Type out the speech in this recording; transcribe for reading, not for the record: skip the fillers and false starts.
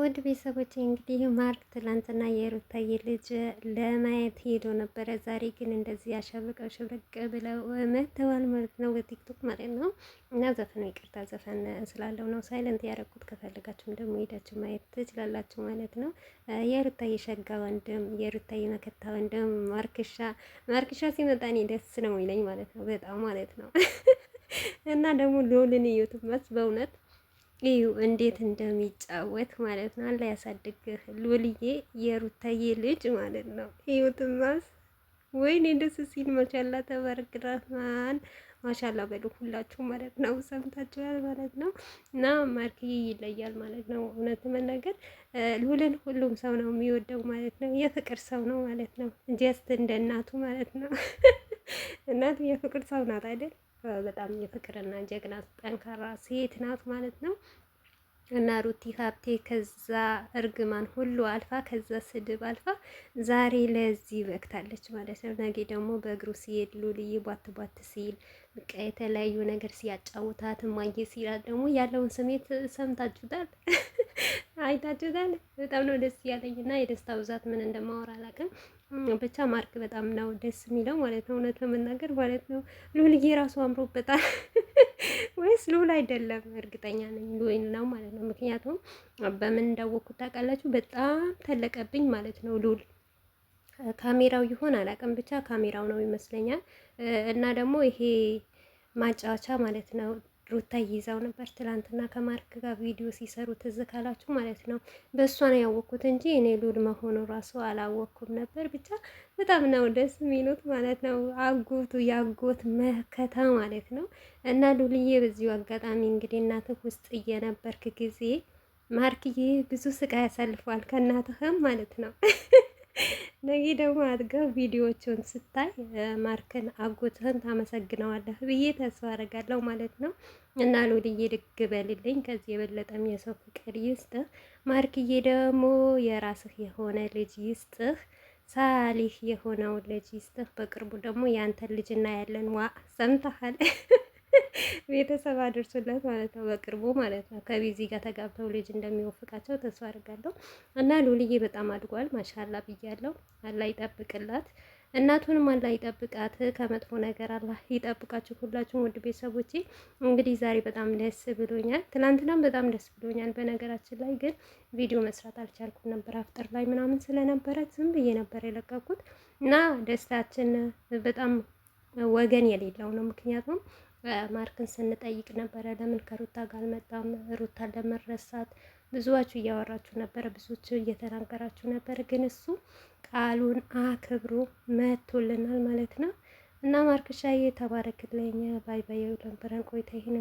ውድ ቤተሰቦች እንግዲህ ማርክ ትላንትና የሩታዬ ልጅ ለማየት ሄዶ ነበረ። ዛሬ ግን እንደዚህ ያሸብርቀው ሽብርቅ ብለው መጥተዋል ማለት ነው፣ በቲክቶክ ማለት ነው። እና ዘፈኑ ይቅርታ ዘፈን ስላለው ነው ሳይለንት ያደረኩት። ከፈለጋችሁም ደግሞ ሄዳችሁ ማየት ትችላላችሁ ማለት ነው። የሩታዬ ሸጋ ወንድም፣ የሩታዬ መከታ ወንድም ማርክሻ ሲመጣ እኔ ደስ ነው ይለኝ ማለት ነው፣ በጣም ማለት ነው። እና ደግሞ ልዑልን እዩት በእውነት እዩ እንዴት እንደሚጫወት ማለት ነው። አላህ ያሳድግህ ሉልዬ፣ የሩታዬ ልጅ ማለት ነው። እዩትማስ ወይኔ ደስ ሲል ማሻላ ተባረክ ረህማን ማሻላ በሉ ሁላችሁ ማለት ነው። ሰምታችኋል ማለት ነው። እና ማርክዬ ይለያል ማለት ነው። እውነት መናገር ሉልን ሁሉም ሰው ነው የሚወደው ማለት ነው። የፍቅር ሰው ነው ማለት ነው። ጀስት እንደ እናቱ ማለት ነው። እናቱ የፍቅር ሰው ናት አይደል? በጣም የፍቅርና ጀግና ጠንካራ ሴት ናት ማለት ነው። እና ሩቲ ሀብቴ ከዛ እርግማን ሁሉ አልፋ ከዛ ስድብ አልፋ ዛሬ ለዚህ በቅታለች ማለት ነው። ነገ ደግሞ በእግሩ ሲሄድ ሉልዬ ቧት ቧት ሲል በቃ የተለያዩ ነገር ሲያጫውታት ማግኘት ሲላል ደግሞ ያለውን ስሜት ሰምታችሁታል፣ አይታችሁታል። በጣም ነው ደስ ያለኝ እና የደስታ ብዛት ምን እንደማወራ አላውቅም። ብቻ ማርክ በጣም ነው ደስ የሚለው ማለት ነው። እውነት ለመናገር ማለት ነው ሉልዬ ራሱ አምሮበታል። ወይስ ሉል አይደለም? እርግጠኛ ነኝ ሉል ነው ማለት ነው። ምክንያቱም በምን እንዳወቅኩት ታውቃላችሁ? በጣም ተለቀብኝ ማለት ነው ሉል። ካሜራው ይሆን አላውቅም፣ ብቻ ካሜራው ነው ይመስለኛል። እና ደግሞ ይሄ ማጫወቻ ማለት ነው ሩታ ይዛው ነበር ትላንትና ከማርክ ጋር ቪዲዮ ሲሰሩ ትዝ ካላችሁ ማለት ነው። በእሷ ነው ያወቅኩት እንጂ እኔ ሉል መሆኑ ራሱ አላወቅኩም ነበር። ብቻ በጣም ነው ደስ የሚሉት ማለት ነው። አጎቱ ያጎት መከታ ማለት ነው። እና ሉልዬ በዚሁ አጋጣሚ እንግዲህ እናትህ ውስጥ እየነበርክ ጊዜ ማርክዬ ብዙ ስቃይ ያሳልፈዋል ከእናትህም ማለት ነው። ነገ ደግሞ አድገው ቪዲዮዎቹን ስታይ ማርክን አጎትህን ታመሰግነዋለህ ብዬ ተስፋ አደርጋለሁ ማለት ነው። እና ሉልዬ ድግ በልልኝ፣ ከዚህ የበለጠም የሰው ፍቅር ይስጥህ። ማርክዬ ደግሞ የራስህ የሆነ ልጅ ይስጥህ፣ ሳሊህ የሆነው ልጅ ይስጥህ። በቅርቡ ደግሞ የአንተን ልጅ እናያለን። ዋ ሰምተሃል? ቤተሰብ አድርሱለት ማለት ነው፣ በቅርቡ ማለት ነው። ከቢዚ ጋር ተጋብተው ልጅ እንደሚወፍቃቸው ተስፋ አድርጋለሁ። እና ሉልዬ በጣም አድጓል፣ ማሻላ ብያለሁ። አላህ ይጠብቅላት፣ እናቱንም አላህ ይጠብቃት፣ ከመጥፎ ነገር አላህ ይጠብቃችሁ ሁላችሁም ውድ ቤተሰቦቼ። እንግዲህ ዛሬ በጣም ደስ ብሎኛል፣ ትናንትናም በጣም ደስ ብሎኛል። በነገራችን ላይ ግን ቪዲዮ መስራት አልቻልኩም ነበር፣ አፍጥር ላይ ምናምን ስለነበረ ዝም ብዬ ነበር የለቀኩት። እና ደስታችን በጣም ወገን የሌለው ነው። ምክንያቱም ማርክን ስንጠይቅ ነበረ ለምን ከሩታ ጋር አልመጣም፣ ሩታን ለመረሳት ብዙዋችሁ እያወራችሁ ነበረ፣ ብዙዎቹ እየተናገራችሁ ነበር። ግን እሱ ቃሉን አክብሮ መጥቶልናል ማለት ነው። እና ማርክሻዬ ተባረክልኝ። ባይ ባይ። ነበረን ቆይታ ይሄን